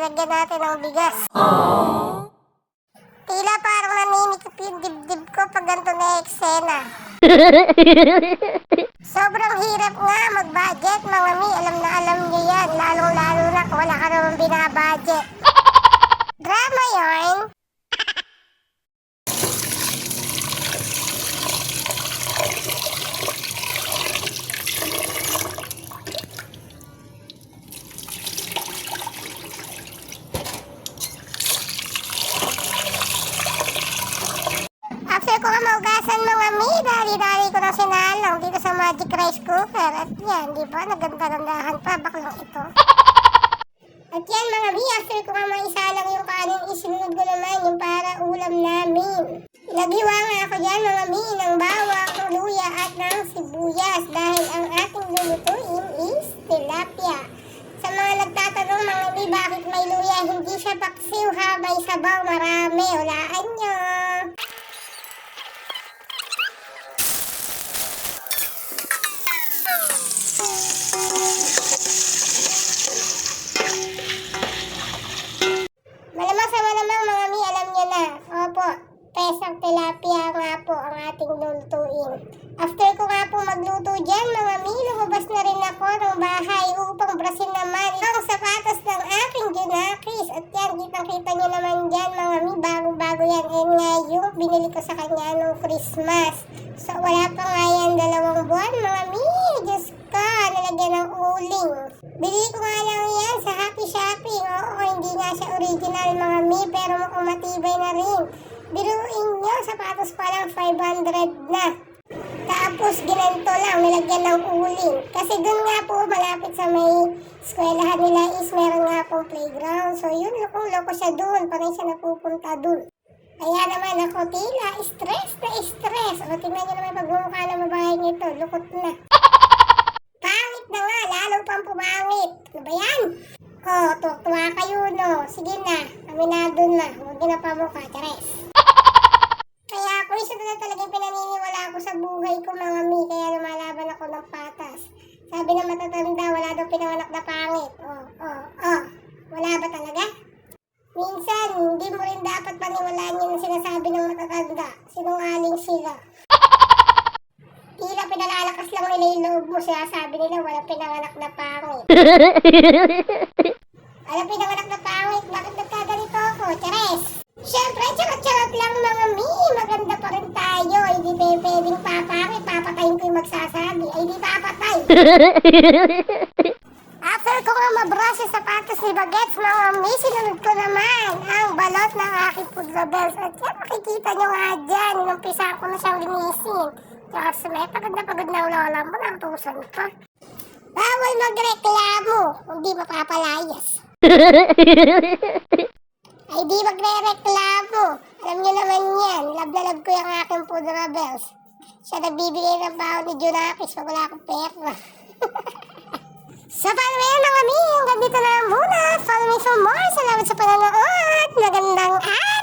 lalagyan natin ng bigas. Tila parang naninikip yung dibdib ko pag ganito na eksena. Sobrang hirap nga mag-budget, mga mi. Alam na alam niyo yan. Lalong-lalo na kung wala ka naman binabudget. Drama yarn. After ko nga maugasan, mga mi, dali-dali ko na sinalang dito sa magic rice cooker. At yan, di ba? Naganda-gandahan pa, baklang ito. At yan, mga mi, after ko nga maisalang yung kanin, isinunod ko naman yung para ulam namin. Naghiwa nga ako dyan, mga mi, ng bawang, luya at ng sibuyas dahil ang ating lulutuin is tilapia. Sa mga nagtatanong, mga mi, bakit may luya? Hindi siya paksiw ha, may sabaw marami. Hulaan nyo. Malamang sa malamang, mga mi, alam nyo na. Opo, pesang tilapia nga po ang ating lulutuin. After ko nga po magluto dyan, mga mi, lumabas na rin ako ng bahay upang brasin naman ang sapatos ng aking junakis. At yan, kitang-kita nyo naman dyan, mga mi, bago-bago yan. And nga yung binili ko sa kanya nung Christmas. So, wala pa nga yan 2 buwan, mga mi. Diyos ka, nalagyan ng uling. Bili ko nga lang yan sa Happy Shopping. Oo, hindi nga siya original, mga mi, pero mukhang matibay na rin. Biruin nyo, sapatos pa lang 500 na. Tapos ginanto lang, nilagyan ng uling. Kasi dun nga po, malapit sa may eskwelahan nila is meron nga pong playground. So yun, loko siya dun, parang siya napupunta dun. Kaya naman ako tila, stress na stress. O tingnan nyo naman pagmumukha ng babae nito, lukot na. Pangit na nga, lalo pang pumangit. Ano ba yan? Oh, tuwa kayo, no? Sige na, aminado na. Huwag nyo na pamukha, chares. Kaya ako, isa na talagang pinaniniwala ako sa buhay ko, mga mi. Kaya lumalaban ako ng patas. Sabi ng matatanda, wala daw pinanganak na pangit. Wala ba talaga? Minsan, hindi mo rin dapat paniwalaan yun ang sinasabi ng matatanda. Sinungaling sila. Tila pinalalakas lang nila yung loob mo, siya sabi nila walang pinanganak na pangit. Walang pinanganak na pangit, bakit nagkaganito ako? Chares! Siyempre, charot-charot lang, mga mi, maganda pa rin tayo. Hindi pwedeng papangit, papatayin ko yung magsasabi. Ay, di papatay. After ko nga mabrush yung sapatos ni Bagets, mga mi, sinunod ko naman ang balot ng aking food labels. At yan, makikita nyo nga dyan, inumpisa ko na siyang linisin. Kasi may pagod na lola mo, nantusan pa. Bawal magreklamo, hindi mapapalayas. Ay di magre-reklamo. Alam nyo naman yan, love na love ko yung aking food rebels. Siya nagbibigay ng baon ni Junakis pag wala akong pera. So paano yan, mga mi? Hanggang dito na lang muna. Follow me for more. Salamat sa panonood. Magandang araw!